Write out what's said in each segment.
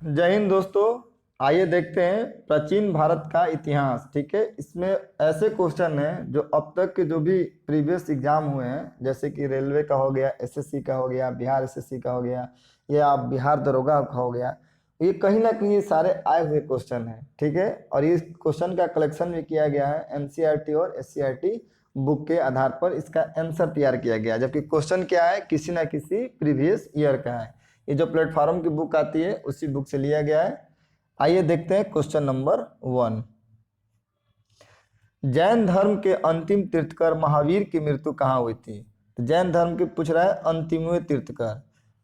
जय हिंद दोस्तों। आइए देखते हैं प्राचीन भारत का इतिहास। ठीक है, इसमें ऐसे क्वेश्चन हैं जो अब तक के जो भी प्रीवियस एग्जाम हुए हैं, जैसे कि रेलवे का हो गया, एसएससी का हो गया, बिहार एसएससी का हो गया, या बिहार दरोगा का हो गया, ये कहीं ना कहीं ये सारे आए हुए क्वेश्चन हैं। ठीक है, और इस क्वेश्चन का कलेक्शन भी किया गया है एनसीईआरटी और एससीईआरटी बुक के आधार पर इसका आंसर तैयार किया गया, जबकि क्वेश्चन क्या है, किसी ना किसी प्रीवियस ईयर का है। ये जो प्लेटफॉर्म की बुक आती है उसी बुक से लिया गया है। आइए देखते हैं क्वेश्चन नंबर 1। जैन धर्म के अंतिम तीर्थकर महावीर की मृत्यु कहाँ हुई थी? तो जैन धर्म की पूछ रहा है अंतिमवें तीर्थकर।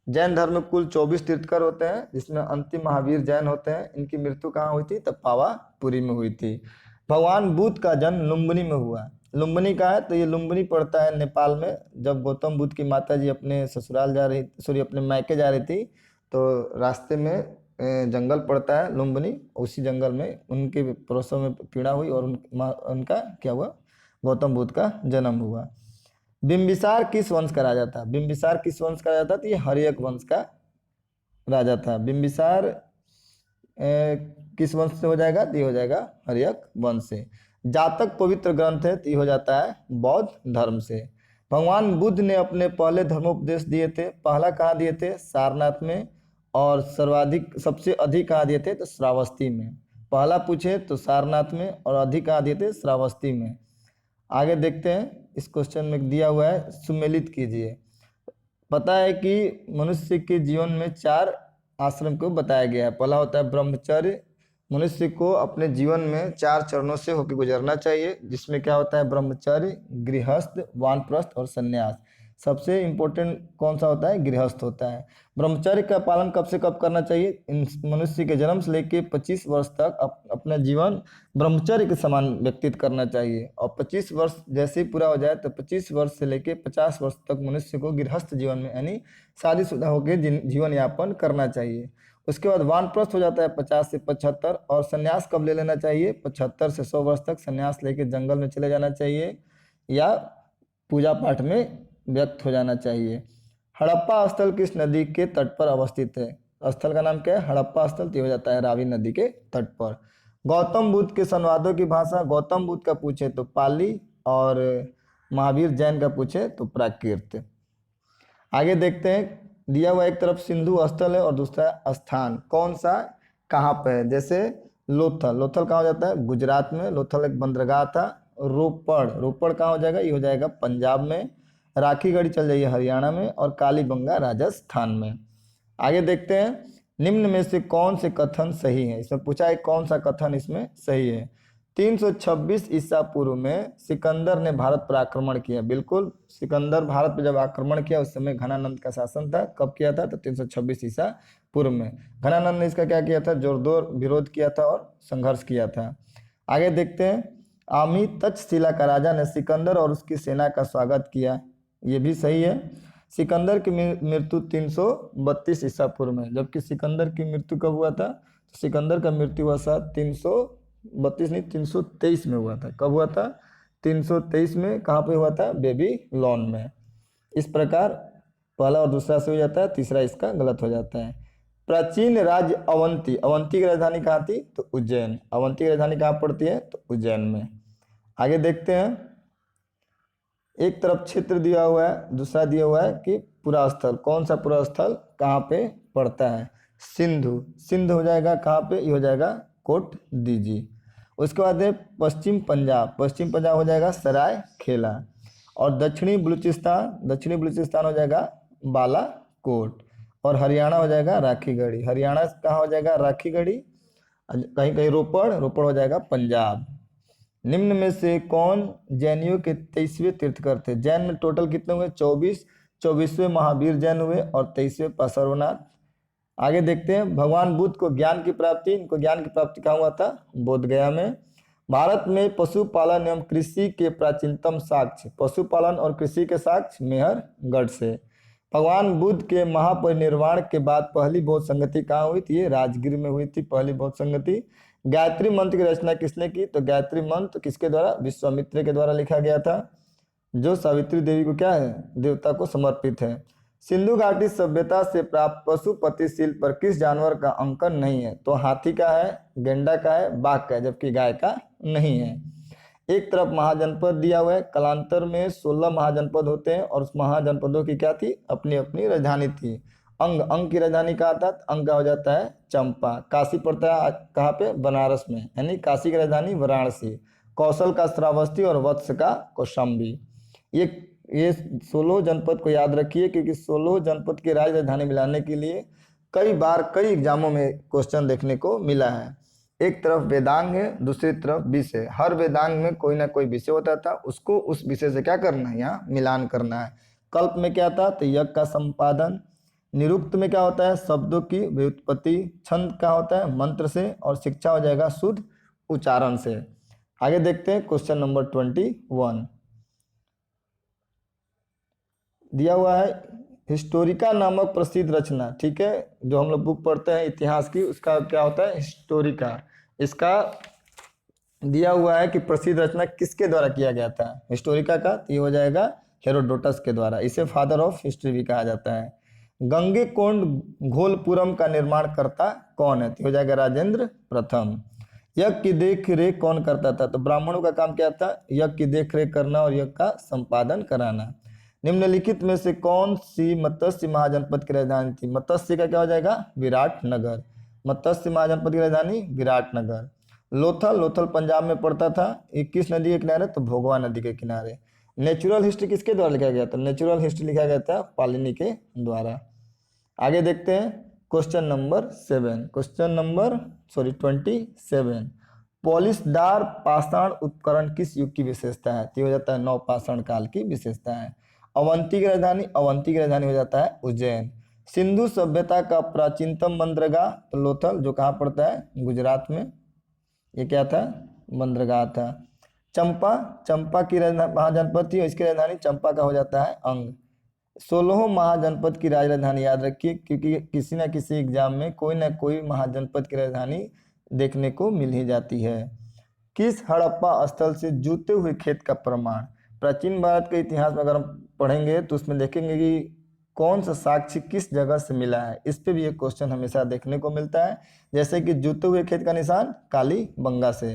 जैन धर्म में कुल 24 तीर्थकर होते हैं, जिसमें अंतिम महावीर जैन होते हैं। इनकी मृत्यु कहाँ हुई थी? तो पावापुरी में हुई थी। भगवान बुद्ध का जन्म लुम्बिनी में हुआ। लुम्बिनी का है तो ये लुम्बिनी पड़ता है नेपाल में। जब गौतम बुद्ध की माता जी अपने ससुराल जा रही, सॉरी अपने मायके जा रही थी, तो रास्ते में जंगल पड़ता है लुम्बिनी। उसी जंगल में उनके प्रसव में पीड़ा हुई और उनका क्या हुआ? गौतम बुद्ध का जन्म हुआ। बिंबिसार किस वंश का राजा था? बिंबिसार किस वंश का राजा था? तो ये हर्यक वंश का राजा था। बिंबिसार किस वंश से हो जाएगा? तो ये हो जाएगा हर्यक वंश से। जातक पवित्र ग्रंथ है, तो ये हो जाता है बौद्ध धर्म से। भगवान बुद्ध ने अपने पहले धर्मोपदेश दिए थे, पहला कहाँ दिए थे? सारनाथ में। और सर्वाधिक सबसे अधिक कहाँ दिए थे? तो श्रावस्ती में। पहला पूछे तो सारनाथ में, और अधिक कहाँ दिए थे? श्रावस्ती में। आगे देखते हैं, इस क्वेश्चन में दिया हुआ है सुमेलित कीजिए। पता है कि मनुष्य के जीवन में 4 आश्रम को बताया गया है। पहला होता है ब्रह्मचर्य। मनुष्य को अपने जीवन में 4 चरणों से होकर गुजरना चाहिए, जिसमें क्या होता है? ब्रह्मचर्य, गृहस्थ, वानप्रस्थ और सन्यास। सबसे इम्पोर्टेंट कौन सा होता है? गृहस्थ होता है। ब्रह्मचर्य का पालन कब से कब करना चाहिए? मनुष्य के जन्म से लेकर 25 वर्ष तक अपना जीवन ब्रह्मचर्य के समान व्यतीत करना चाहिए। और 25 वर्ष जैसे ही पूरा हो जाए तो 25 वर्ष से लेकर 50 वर्ष तक मनुष्य को गृहस्थ जीवन में यानी शादीशुदा होकर जीवन यापन करना चाहिए। उसके बाद वानप्रस्थ हो जाता है 50 से 75। और संन्यास कब ले लेना चाहिए? 75 से 100 वर्ष तक संन्यास लेके जंगल में चले जाना चाहिए, या पूजा पाठ में व्यक्त हो जाना चाहिए। हड़प्पा स्थल किस नदी के तट पर अवस्थित है? स्थल का नाम क्या है? हड़प्पा स्थल। तो हो जाता है रावी नदी के तट पर। गौतम बुद्ध के संवादों की भाषा। गौतम बुद्ध का पूछे तो पाली, और महावीर जैन का पूछे तो प्राकृत। आगे देखते हैं, दिया हुआ एक तरफ सिंधु स्थल है और दूसरा स्थान कौन सा कहाँ पे है? जैसे लोथल। लोथल कहाँ हो जाता है? गुजरात में। लोथल एक बंदरगाह था। रोपड़। रोपड़ कहाँ हो जाएगा? ये हो जाएगा पंजाब में। राखीगढ़ी चल जाइए हरियाणा में। और कालीबंगा राजस्थान में। आगे देखते हैं, निम्न में से कौन से कथन सही है? इसमें पूछा है कौन सा कथन इसमें सही है। 326 ईसा पूर्व में सिकंदर ने भारत पर आक्रमण किया। बिल्कुल, सिकंदर भारत पर जब आक्रमण किया उस समय घनानंद का शासन था। कब किया था? तो 326 ईसा पूर्व में। घनानंद ने इसका क्या किया था? जोरदार विरोध किया था और संघर्ष किया था। आगे देखते हैं, आमी तक्षशिला का राजा ने सिकंदर और उसकी सेना का स्वागत किया। ये भी सही है। सिकंदर की मृत्यु 332 ईसा पूर्व में। जबकि सिकंदर की मृत्यु कब हुआ था? तो सिकंदर का मृत्यु हुआ था 332 नहीं 323 में हुआ था। कब हुआ था? 323 में। कहाँ पे हुआ था? बेबीलोन में। इस प्रकार पहला और दूसरा से हो जाता है, तीसरा इसका गलत हो जाता है। प्राचीन राज्य अवंती। अवंती की राजधानी कहाँ थी? तो उज्जैन। अवंती की राजधानी कहाँ पड़ती है? तो उज्जैन में। आगे देखते हैं, एक तरफ क्षेत्र दिया हुआ है, दूसरा दिया हुआ है कि पुरा स्थल। कौन सा पुरा स्थल कहाँ पे पड़ता है? सिंधु। सिंध हो जाएगा कहाँ पे? ये हो जाएगा कोट दीजी। उसके बाद है पश्चिम पंजाब। पश्चिम पंजाब हो जाएगा सराय खेला। और दक्षिणी बलूचिस्तान। दक्षिणी बलूचिस्तान हो जाएगा बालाकोट। और हरियाणा हो जाएगा राखीगढ़ी। हरियाणा कहाँ हो जाएगा? राखीगढ़ी। कहीं कहीं रोपड़। रोपड़ हो जाएगा पंजाब। निम्न में से कौन जैनियों के 23वें तीर्थकर थे? जैन में टोटल कितने हुए? 24। 24वें महावीर जैन हुए और 23वें पार्श्वनाथ। आगे देखते हैं, भगवान बुद्ध को ज्ञान की प्राप्ति। इनको ज्ञान की प्राप्ति कहाँ हुआ था? बोध गया में। भारत में पशुपालन एवं कृषि के प्राचीनतम साक्ष्य। पशुपालन और कृषि के साक्ष्य मेहरगढ़ से। भगवान बुद्ध के महापरिनिर्वाण के बाद पहली बौद्ध संगति कहाँ हुई थी? ये राजगीर में हुई थी पहली बौद्ध संगति। गायत्री मंत्र की रचना किसने की? तो गायत्री मंत्र किसके द्वारा? विश्वामित्र के द्वारा लिखा गया था, जो सावित्री देवी को क्या है? देवता को समर्पित है। सिंधु घाटी सभ्यता से प्राप्त पशुपति शिल्प पर किस जानवर का अंकन नहीं है? तो हाथी का है, गेंडा का है, बाघ का है, जबकि गाय का नहीं है। एक तरफ महाजनपद दिया हुआ है, कालांतर में 16 महाजनपद होते हैं और उस महाजनपदों की क्या थी? अपनी अपनी राजधानी थी। अंग की राजधानी कहाँ था? अंग का हो जाता है चंपा। काशी पड़ता है कहाँ पे? बनारस में, यानी काशी की राजधानी वाराणसी। कौशल का श्रावस्ती और वत्स का कौशाम्बी। ये 16 जनपद को याद रखिए, क्योंकि 16 जनपद की राजधानी मिलाने के लिए कई बार कई एग्जामों में क्वेश्चन देखने को मिला है। एक तरफ वेदांग है, दूसरी तरफ विषय। हर वेदांग में कोई ना कोई विषय होता था, उसको उस विषय से क्या करना है? यहाँ मिलान करना है। कल्प में क्या था? तो यज्ञ का संपादन। निरुक्त में क्या होता है? शब्दों की व्युत्पत्ति। छंद क्या होता है? मंत्र से। और शिक्षा हो जाएगा शुद्ध उच्चारण से। आगे देखते हैं क्वेश्चन नंबर 21 दिया हुआ है। हिस्टोरिका नामक प्रसिद्ध रचना, ठीक है, जो हम लोग बुक पढ़ते हैं इतिहास की, उसका क्या होता है? हिस्टोरिका। इसका दिया हुआ है कि प्रसिद्ध रचना किसके द्वारा किया गया था हिस्टोरिका का? तो ये हो जाएगा हेरोडोटस के द्वारा। इसे फादर ऑफ हिस्ट्री भी कहा जाता है। गंगेकोंड घोलपुरम का निर्माण करता कौन है? तो हो जाएगा राजेंद्र प्रथम। यज्ञ की देख रेख कौन करता था? तो ब्राह्मणों का काम क्या था? यज्ञ की देख रेख करना और यज्ञ का संपादन कराना। निम्नलिखित में से कौन सी मत्स्य महाजनपद की राजधानी थी? मत्स्य का क्या हो जाएगा? विराटनगर। मत्स्य महाजनपद की राजधानी विराटनगर। लोथल पंजाब में पड़ता था। ये किस नदी के किनारे? तो भोगवा नदी के किनारे। नेचुरल हिस्ट्री किसके द्वारा लिखा गया था? नेचुरल हिस्ट्री लिखा गया था पालिनी के द्वारा। आगे देखते हैं क्वेश्चन नंबर 27। पॉलिशदार पाषाण उपकरण किस युग की विशेषता है? तो हो जाता है नवपाषाण काल की विशेषता है। अवंती की राजधानी हो जाता है उज्जैन। सिंधु सभ्यता का प्राचीनतम बंदरगाह? तो लोथल, जो कहाँ पड़ता है? गुजरात में। ये क्या था? बंदरगाह था। चंपा की महाजनपद थी, इसकी राजधानी चंपा का हो जाता है अंग। 16 महाजनपद की राजधानी याद रखिए, क्योंकि किसी न किसी एग्जाम में कोई ना कोई महाजनपद की राजधानी देखने को मिल ही जाती है। किस हड़प्पा स्थल से जूते हुए खेत का प्रमाण? प्राचीन भारत के इतिहास में अगर हम पढ़ेंगे तो उसमें देखेंगे कि कौन सा साक्ष्य किस जगह से मिला है। इस पे भी एक क्वेश्चन हमेशा देखने को मिलता है। जैसे कि जूते हुए खेत का निशान कालीबंगा से।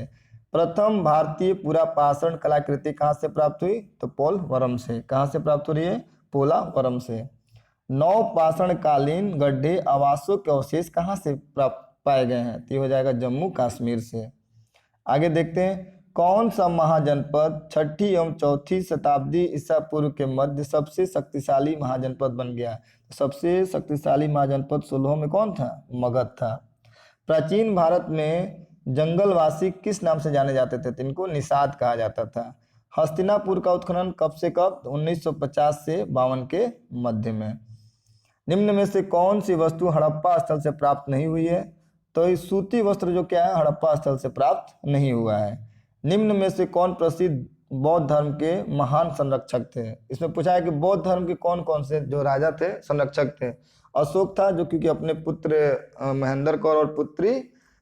प्रथम भारतीय पुरापाषाण कलाकृति कहाँ से प्राप्त हुई? तो पोलवरम से। कहाँ से प्राप्त हो रही है? पोलावरम से। नवपाषाण कालीन गड्ढे आवासों के अवशेष कहाँ से प्राप्त पाए गए हैं? तो हो जाएगा जम्मू कश्मीर से। आगे देखते हैं कौन सा महाजनपद 6ठी एवं 4ठी शताब्दी ईसा पूर्व के मध्य सबसे शक्तिशाली महाजनपद बन गया? सबसे शक्तिशाली महाजनपद 16 में कौन था? मगध था। प्राचीन भारत में जंगलवासी किस नाम से जाने जाते थे? इनको निषाद कहा जाता था। हस्तिनापुर का उत्खनन कब से कब? 1950 से 52 के मध्य में। निम्न में से कौन सी वस्तु हड़प्पा स्थल से प्राप्त नहीं हुई है? तो इस सूती वस्त्र जो क्या है? हड़प्पा स्थल से प्राप्त नहीं हुआ है। निम्न में से कौन प्रसिद्ध बौद्ध धर्म के महान संरक्षक थे? इसमें पूछा है कि बौद्ध धर्म के कौन कौन से जो राजा थे, संरक्षक थे। अशोक था, जो क्योंकि अपने पुत्र महेंद्र कौर और पुत्री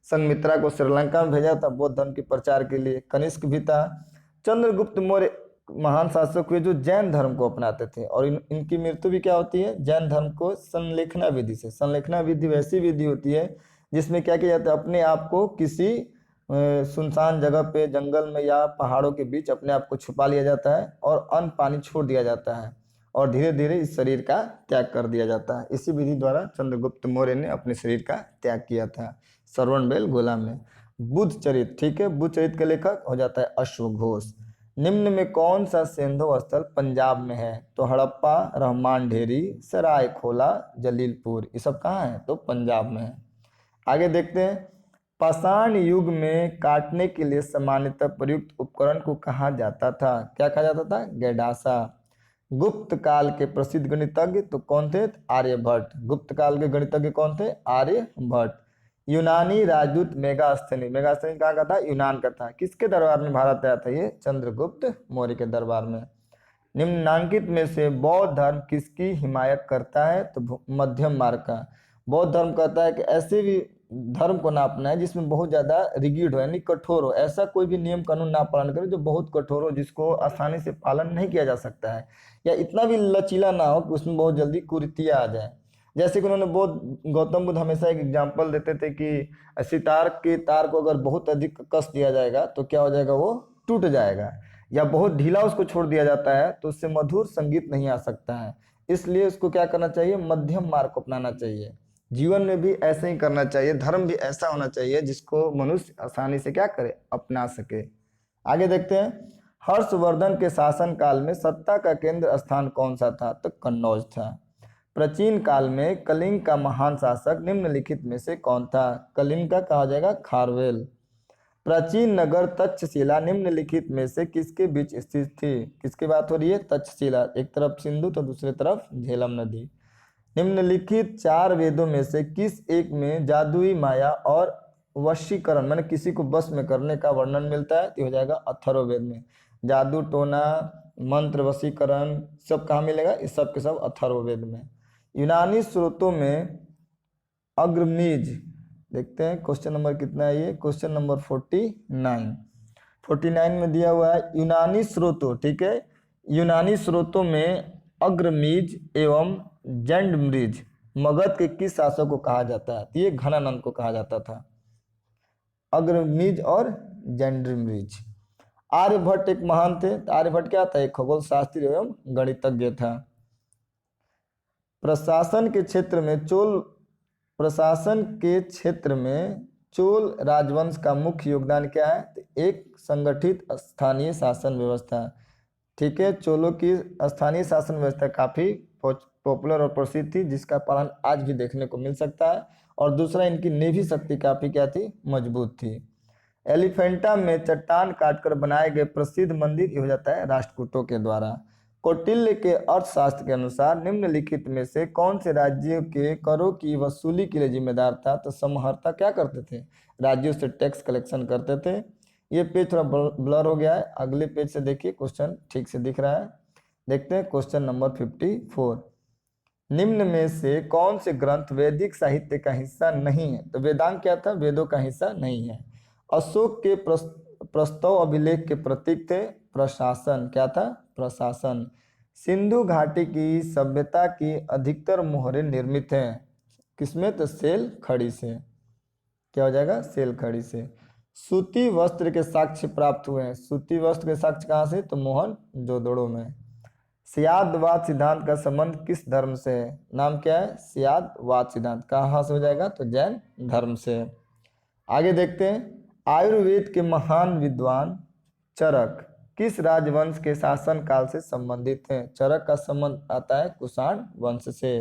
संघमित्रा को श्रीलंका में भेजा था बौद्ध धर्म के प्रचार के लिए। कनिष्क भी था। चंद्रगुप्त मौर्य महान शासक हुए जो जैन धर्म को अपनाते थे, और इनकी मृत्यु भी क्या होती है? जैन धर्म को संलेखना विधि से। संलेखना विधि वैसी विधि होती है जिसमें क्या किया जाता है? अपने आप को किसी सुनसान जगह पे, जंगल में या पहाड़ों के बीच अपने आप को छुपा लिया जाता है और अन्न पानी छोड़ दिया जाता है और धीरे धीरे इस शरीर का त्याग कर दिया जाता है। इसी विधि द्वारा चंद्रगुप्त मौर्य ने अपने शरीर का त्याग किया था श्रवणबेल गोला में। बुद्ध चरित, ठीक है, बुद्ध चरित के लेखक हो जाता है अश्वघोष। निम्न में कौन सा सिंधु स्थल पंजाब में है? तो हड़प्पा, रहमान ढेरी, सराय खोला, जलीलपुर, ये सब कहाँ है? तो पंजाब में है। आगे देखते हैं पाषाण युग में काटने के लिए सामान्यतः प्रयुक्त उपकरण को कहा जाता था? क्या कहा जाता था? गैडासा। गुप्त काल के प्रसिद्ध गणितज्ञ तो कौन थे? आर्यभट्ट। गुप्त काल के गणितज्ञ कौन थे? आर्यभट्ट। यूनानी राजदूत मेगास्थनी कहाँ का था? यूनान का था। किसके दरबार में भारत आया था? ये चंद्रगुप्त मौर्य के दरबार में। निम्नांकित में से बौद्ध धर्म किसकी हिमायत करता है? तो मध्यम मार्ग का। बौद्ध धर्म कहता है कि ऐसे भी धर्म को नापना है जिसमें बहुत ज़्यादा रिगिड हो यानी कठोर हो, ऐसा कोई भी नियम कानून ना पालन करे जो बहुत कठोर हो, जिसको आसानी से पालन नहीं किया जा सकता है, या इतना भी लचीला ना हो कि उसमें बहुत जल्दी कुरीतियाँ आ जाए। जैसे कि उन्होंने बहुत गौतम बुद्ध हमेशा एक एग्जाम्पल देते थे कि सितार के तार को अगर बहुत अधिक कस दिया जाएगा तो क्या हो जाएगा, वो टूट जाएगा, या बहुत ढीला उसको छोड़ दिया जाता है तो उससे मधुर संगीत नहीं आ सकता है। इसलिए उसको क्या करना चाहिए, मध्यम मार्ग को अपनाना चाहिए। जीवन में भी ऐसे ही करना चाहिए, धर्म भी ऐसा होना चाहिए जिसको मनुष्य आसानी से क्या करे, अपना सके। आगे देखते हैं, हर्षवर्धन के शासन काल में सत्ता का केंद्र स्थान कौन सा था, तो कन्नौज था। प्राचीन काल में कलिंग का महान शासक निम्नलिखित में से कौन था, कलिंग का कहा जाएगा खारवेल। प्राचीन नगर तक्षशिला निम्नलिखित में से किसके बीच स्थित थी, किसकी बात हो रही है, तक्षशिला, एक तरफ सिंधु तो दूसरी तरफ झेलम नदी। निम्नलिखित 4 वेदों में से किस एक में जादुई माया और वशीकरण माने किसी को बस में करने का वर्णन मिलता है, तो हो जाएगा अथर्ववेद में। जादू टोना मंत्र वशीकरण सब कहाँ मिलेगा, इस सब के सब अथर्ववेद में। यूनानी स्रोतों में अग्रमीज, देखते हैं क्वेश्चन नंबर कितना है, ये क्वेश्चन नंबर 49 में दिया हुआ है। यूनानी स्रोतों, ठीक है, यूनानी स्रोतों में अग्रमीज एवं जैंडमृज मगध के किस शासक को कहा जाता है, तो ये घनानंद को कहा जाता था, अग्रमीज और जैंडमृज। आर्यभट्ट एक महान थे, तो आर्यभट्ट क्या था, एक खगोल शास्त्री एवं गणितज्ञ था। प्रशासन के क्षेत्र में चोल राजवंश का मुख्य योगदान क्या है, तो एक संगठित स्थानीय शासन व्यवस्था। ठीक है, चोलों की स्थानीय शासन व्यवस्था काफ़ी पॉपुलर और प्रसिद्ध थी, जिसका पालन आज भी देखने को मिल सकता है। और दूसरा, इनकी नेवी शक्ति काफ़ी क्या थी, मजबूत थी। एलिफेंटा में चट्टान काटकर बनाए गए प्रसिद्ध मंदिर हो जाता है राष्ट्रकूटों के द्वारा। कौटिल्य के अर्थशास्त्र के अनुसार निम्नलिखित में से कौन से राज्यों के करों की वसूली के लिए जिम्मेदार था, तो समहर्ता क्या करते थे, राज्यों से टैक्स कलेक्शन करते थे। ये पेज थोड़ा ब्लर हो गया है, अगले पेज से देखिए, क्वेश्चन ठीक से दिख रहा है। देखते हैं क्वेश्चन नंबर 54, निम्न में से कौन से ग्रंथ वैदिक साहित्य का हिस्सा नहीं है, तो वेदांग क्या था, वेदों का हिस्सा नहीं है। अशोक के प्रस्तव अभिलेख के प्रतीक थे प्रशासन, क्या था, प्रशासन। सिंधु घाटी की सभ्यता की अधिकतर मोहरें निर्मित हैं किसमें, तो सेल खड़ी से, क्या हो जाएगा, सेल खड़ी से। सूती वस्त्र के साक्ष्य प्राप्त हुए हैं, सूती वस्त्र के साक्ष्य कहाँ से, तो मोहनजोदड़ो में। सियादवाद सिद्धांत का संबंध किस धर्म से है, नाम क्या है, सियादवाद सिद्धांत, कहाँ से हो जाएगा, तो जैन धर्म से। आगे देखते हैं, आयुर्वेद के महान विद्वान चरक किस राजवंश के शासन काल से संबंधित हैं, चरक का संबंध आता है कुषाण वंश से।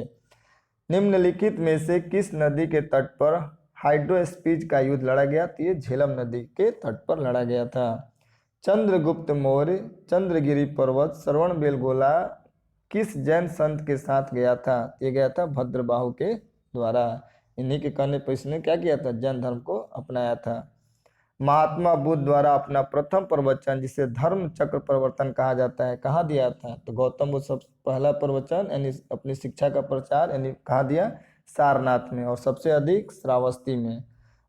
निम्नलिखित में से किस नदी के तट पर हाइड्रोस्पीज का युद्ध लड़ा गया, तो ये झेलम नदी के तट पर लड़ा गया था। चंद्रगुप्त मौर्य चंद्रगिरी पर्वत श्रवण बेलगोला किस जैन संत के साथ गया था, ये गया था भद्रबाहु के द्वारा। इन्हीं के कहने पर इसने क्या किया था, जैन धर्म को अपनाया था। महात्मा बुद्ध द्वारा अपना प्रथम प्रवचन, जिसे धर्म चक्र प्रवर्तन कहा जाता है, कहाँ दिया था, तो गौतम बुद्ध सब पहला प्रवचन यानी अपनी शिक्षा का प्रचार यानी कहाँ दिया, सारनाथ में, और सबसे अधिक श्रावस्ती में।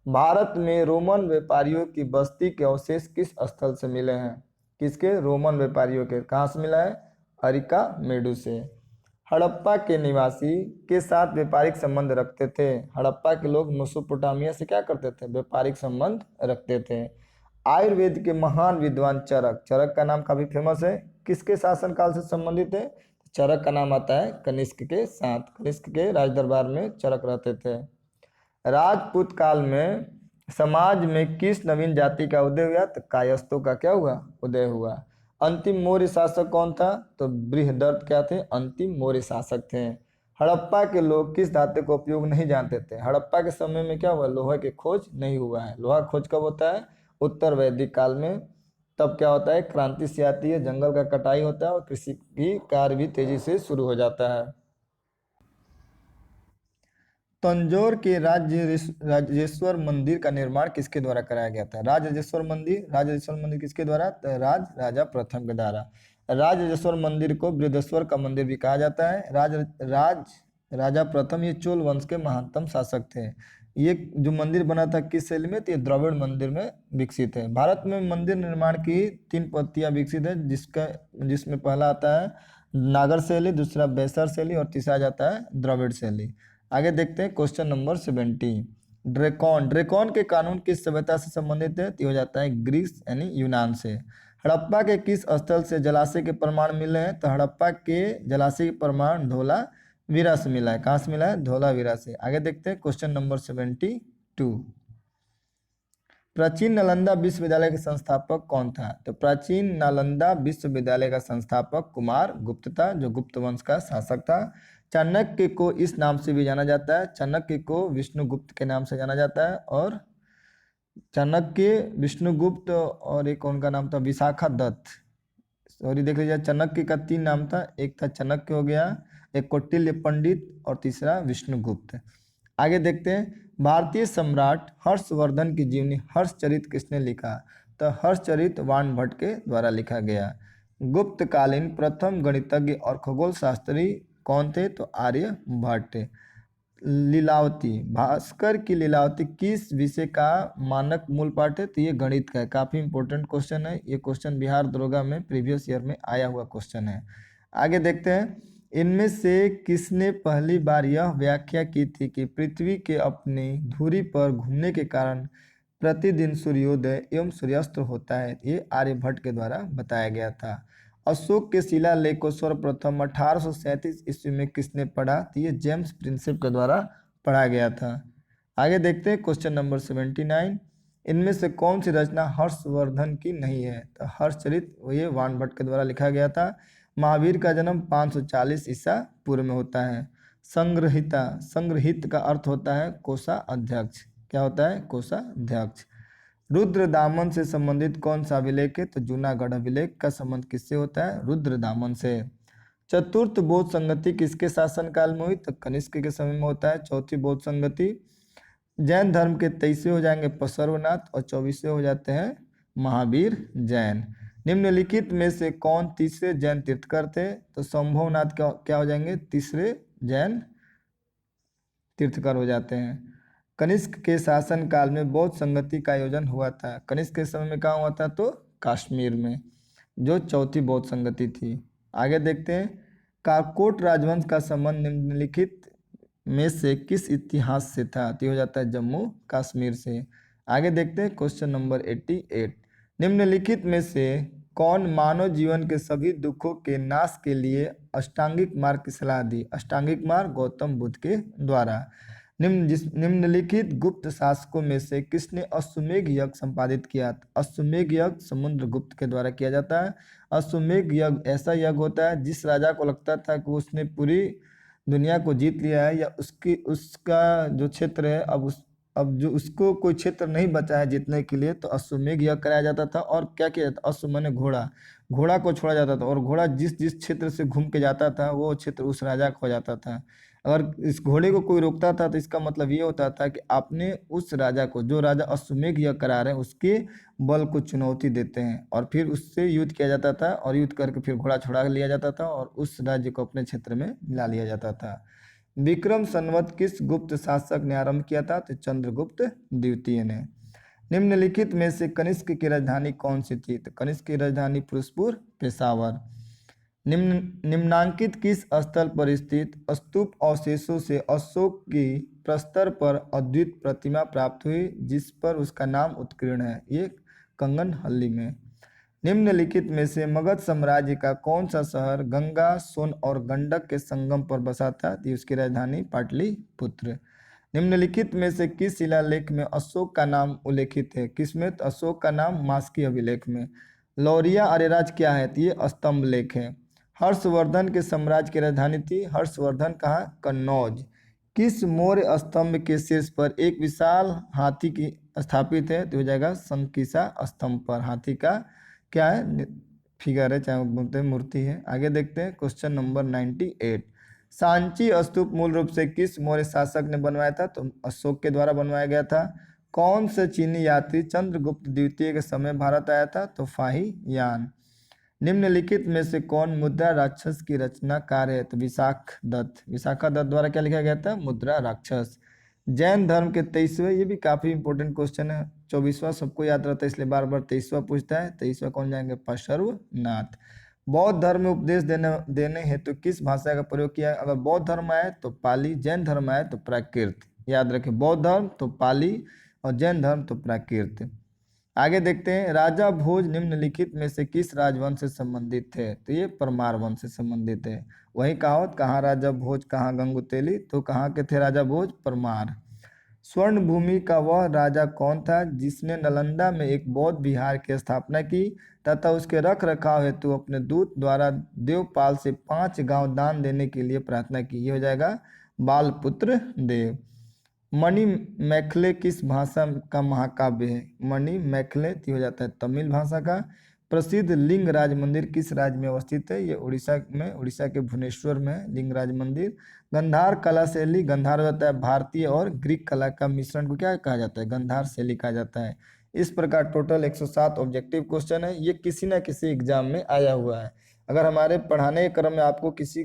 भारत में रोमन व्यापारियों की बस्ती के अवशेष किस स्थल से मिले हैं, किसके, रोमन व्यापारियों के, कहाँ से मिला है, अरिका मेडू से। हड़प्पा के निवासी के साथ व्यापारिक संबंध रखते थे, हड़प्पा के लोग मेसोपोटामिया से क्या करते थे, व्यापारिक संबंध रखते थे। आयुर्वेद के महान विद्वान चरक, चरक का नाम काफी फेमस है, किसके शासनकाल से संबंधित है, चरक का नाम आता है कनिष्क के साथ, कनिष्क के राजदरबार में चरक रहते थे। राजपूत काल में समाज में किस नवीन जाति का उदय हुआ, तो कायस्थों का क्या हुआ, उदय हुआ। अंतिम मौर्य शासक कौन था, तो बृहदर्थ क्या थे, अंतिम मौर्य शासक थे। हड़प्पा के लोग किस धातु का उपयोग नहीं जानते थे, हड़प्पा के समय में क्या हुआ, लोहे की खोज नहीं हुआ है। लोहा खोज कब होता है, उत्तर वैदिक काल में, तब क्या होता है, क्रांति से आती है, जंगल का कटाई होता है और कृषि की कार्य भी तेजी से शुरू हो जाता है। तंजौर के राजेश्वर मंदिर का निर्माण किसके द्वारा कराया गया था, राजेश्वर मंदिर किसके द्वारा, तो राजा प्रथम के द्वारा। राजेश्वर मंदिर को बृहदेश्वर का मंदिर भी कहा जाता है। राजा प्रथम ये चोल वंश के महानतम शासक थे। ये जो मंदिर बना था किस शैली में, तो ये द्रविड़ मंदिर में विकसित है। भारत में मंदिर निर्माण की 3 पद्धतियाँ विकसित है, जिसमें पहला आता है नागर शैली, दूसरा बैसर शैली और तीसरा जाता है द्रविड़ शैली। आगे देखते हैं क्वेश्चन नंबर 70। ड्रेकॉन के कानून किस सभ्यता से संबंधित है, तो हो जाता है ग्रीस यानी यूनान से। हड़प्पा के किस स्थल से जलाशय के प्रमाण मिले हैं, तो हड़प्पा के जलाशय के प्रमाण धोलावीरा से मिला है। कहाँ से मिला है, धोलावीरा से। आगे देखते हैं क्वेश्चन नंबर 72। प्राचीन नालंदा विश्वविद्यालय के संस्थापक कौन था, तो प्राचीन नालंदा विश्वविद्यालय का संस्थापक कुमार गुप्त था, जो गुप्त वंश का शासक था। चाणक्य को इस नाम से भी जाना जाता है, चाणक्य को विष्णुगुप्त के नाम से जाना जाता है। और चाणक्य, विष्णुगुप्त और एक उनका नाम था विशाखा दत्त। सॉरी, देख लीजिए, चाणक्य का 3 नाम था, एक था चाणक्य हो गया, एक कौटिल्य पंडित और तीसरा विष्णुगुप्त। आगे देखते हैं भारतीय सम्राट हर्षवर्धन की जीवनी हर्षचरित किसने लिखा, तो हर्षचरित वान भट्ट के द्वारा लिखा गया। गुप्तकालीन प्रथम गणितज्ञ और खगोल शास्त्री कौन थे, तो आर्यभट्ट। लीलावती, भास्कर की लीलावती किस विषय का मानक मूल पाठ है, तो ये गणित का है। काफी इंपॉर्टेंट क्वेश्चन है ये क्वेश्चन, बिहार दरोगा में प्रीवियस ईयर में आया हुआ क्वेश्चन है। आगे देखते हैं इनमें से किसने पहली बार यह व्याख्या की थी कि पृथ्वी के अपनी धुरी पर घूमने के कारण प्रतिदिन सूर्योदय एवं सूर्यास्त होता है, ये आर्यभट्ट के द्वारा बताया गया था। अशोक के शिलालेख को सर्वप्रथम 1837 ईस्वी में किसने पढ़ा, तो ये जेम्स प्रिंसेप के द्वारा पढ़ा गया था। आगे देखते हैं क्वेश्चन नंबर 79। इनमें से कौन सी रचना हर्षवर्धन की नहीं है, तो हर्षचरित ये वान भट्ट के द्वारा लिखा गया था। महावीर का जन्म 540 ईसा पूर्व में होता है। संग्रहिता, संग्रहित का अर्थ होता है कोषाध्यक्ष। क्या होता है, कोषाध्यक्ष। रुद्र दामन से संबंधित कौन सा अभिलेख है, तो जूनागढ़ अभिलेख का संबंध किससे होता है, रुद्र दामन से। चतुर्थ बौद्ध संगति किसके शासनकाल में हुई, तो कनिष्क के समय में होता है चौथी बौद्ध संगति। जैन धर्म के 23वें हो जाएंगे पसर्वनाथ और 24वें हो जाते हैं महावीर जैन। निम्नलिखित में से कौन तीसरे जैन तीर्थकर थे, तो संभवनाथ क्या हो जाएंगे, तीसरे जैन तीर्थकर हो जाते हैं। कनिष्क के शासन काल में बौद्ध संगति का आयोजन हुआ था, कनिष्क के समय में कहाँ हुआ था, तो कश्मीर में, जो चौथी बौद्ध संगति थी। आगे देखते हैं काककोट राजवंश का संबंध निम्नलिखित में से किस इतिहास से था, तो हो जाता है जम्मू कश्मीर से। आगे देखते हैं क्वेश्चन नंबर 88। निम्नलिखित में से कौन मानव जीवन के सभी दुखों के नाश के लिए अष्टांगिक मार्ग की सलाह दी, अष्टांगिक मार्ग गौतम बुद्ध के द्वारा। निम्नलिखित गुप्त शासकों में से किसने अश्वमेध यज्ञ संपादित किया, अश्वमेध यज्ञ समुद्रगुप्त के द्वारा किया जाता है। अश्वमेध यज्ञ ऐसा यज्ञ होता है जिस राजा को लगता था कि उसने पूरी दुनिया को जीत लिया है, या उसका जो क्षेत्र है अब जो उसको कोई क्षेत्र नहीं बचा है जीतने के लिए, तो अश्वमेध यज्ञ कराया जाता था। और क्या किया जाता, अश्व माने घोड़ा, घोड़ा को छोड़ा जाता था और घोड़ा जिस जिस क्षेत्र से घूम के जाता था वो क्षेत्र उस राजा को हो जाता था। अगर इस घोड़े को कोई रोकता था तो इसका मतलब ये होता था कि आपने उस राजा को, जो राजा अश्वमेध यज्ञ करा रहे हैं, उसके बल को चुनौती देते हैं, और फिर उससे युद्ध किया जाता था और युद्ध करके फिर घोड़ा छुड़ा लिया जाता था और उस राज्य को अपने क्षेत्र में मिला लिया जाता था। विक्रम संवत किस गुप्त शासक ने आरंभ किया था, तो चंद्रगुप्त द्वितीय ने। निम्नलिखित में से कनिष्क की राजधानी कौन सी थी, तो कनिष्क की राजधानी फिरोजपुर, पेशावर। निम्नांकित किस स्थल पर स्थित स्तूप अवशेषों से अशोक की प्रस्तर पर अद्वितीय प्रतिमा प्राप्त हुई जिस पर उसका नाम उत्कीर्ण है, ये कंगनहल्ली में। निम्नलिखित में से मगध साम्राज्य का कौन सा शहर गंगा, सोन और गंडक के संगम पर बसा था, तो उसकी राजधानी पाटलिपुत्र। निम्नलिखित में से किस शिलालेख में अशोक का नाम उल्लेखित है, किसमें, तो अशोक का नाम मास्की अभिलेख में। लौरिया आर्यराज क्या है, तो ये स्तंभ लेख है। हर्षवर्धन के साम्राज्य की राजधानी थी हर्षवर्धन कहाँ, कन्नौज। किस मौर्य स्तंभ के शीर्ष पर एक विशाल हाथी की स्थापित है, तो हो जाएगा संकिसा स्तंभ पर। हाथी का क्या है, फिगर है, चाहे बोलते हैं मूर्ति है। आगे देखते हैं क्वेश्चन नंबर 98। सांची स्तूप मूल रूप से किस मौर्य शासक ने बनवाया था, तो अशोक के द्वारा बनवाया गया था। कौन से चीनी यात्री चंद्रगुप्त द्वितीय के समय भारत आया था, तो फाहियान। निम्नलिखित में से कौन मुद्रा राक्षस की रचनाकार है, तो विशाखा दत्त। विशाखा दत्त द्वारा क्या लिखा गया था, मुद्रा राक्षस। जैन धर्म के 23वें, ये भी काफ़ी इंपॉर्टेंट क्वेश्चन है। 24वां सबको याद रहता है इसलिए बार बार 23वां पूछता है। 23वां कौन जाएंगे? पार्श्वनाथ। बौद्ध धर्म में उपदेश देने हेतु तो किस भाषा का प्रयोग किया है? अगर बौद्ध धर्म आए तो पाली, जैन धर्म आए तो प्राकृत। याद रखें, बौद्ध धर्म तो पाली और जैन धर्म तो प्राकृत। आगे देखते हैं, राजा भोज निम्नलिखित में से किस राजवंश से संबंधित थे? तो ये परमार वंश से संबंधित है। वही कहावत, कहाँ राजा भोज कहाँ गंगुतेली, तो कहाँ के थे राजा भोज? परमार। स्वर्ण भूमि का वह राजा कौन था जिसने नालंदा में एक बौद्ध विहार की स्थापना की तथा उसके रख रखाव हेतु अपने दूत द्वारा देवपाल से 5 गांव दान देने के लिए प्रार्थना की? ये हो जाएगा बालपुत्र देव। मणि मैखले किस भाषा का महाकाव्य है? मणि मैखले हो जाता है तमिल भाषा का। प्रसिद्ध लिंगराज मंदिर किस राज्य में अवस्थित है? ये उड़ीसा में, उड़ीसा के भुवनेश्वर में है लिंगराज मंदिर। गंधार कला शैली, गंधार होता है भारतीय और ग्रीक कला का मिश्रण को क्या कहा जाता है? गंधार शैली कहा जाता है। इस प्रकार टोटल 107 ऑब्जेक्टिव क्वेश्चन है। ये किसी ना किसी एग्जाम में आया हुआ है। अगर हमारे पढ़ाने के क्रम में आपको किसी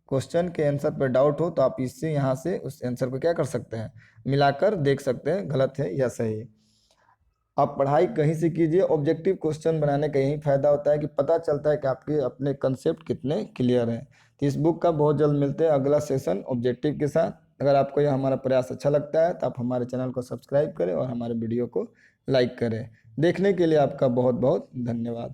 क्वेश्चन के आंसर पर डाउट हो तो आप इससे यहाँ से उस आंसर को क्या कर सकते हैं? मिलाकर देख सकते हैं गलत है या सही। आप पढ़ाई कहीं से कीजिए, ऑब्जेक्टिव क्वेश्चन बनाने का यही फायदा होता है कि पता चलता है कि आपके अपने कंसेप्ट कितने क्लियर हैं। तो इस बुक का बहुत जल्द मिलते हैं अगला सेशन ऑब्जेक्टिव के साथ। अगर आपको यह हमारा प्रयास अच्छा लगता है तो आप हमारे चैनल को सब्सक्राइब करें और हमारे वीडियो को लाइक करें। देखने के लिए आपका बहुत बहुत धन्यवाद।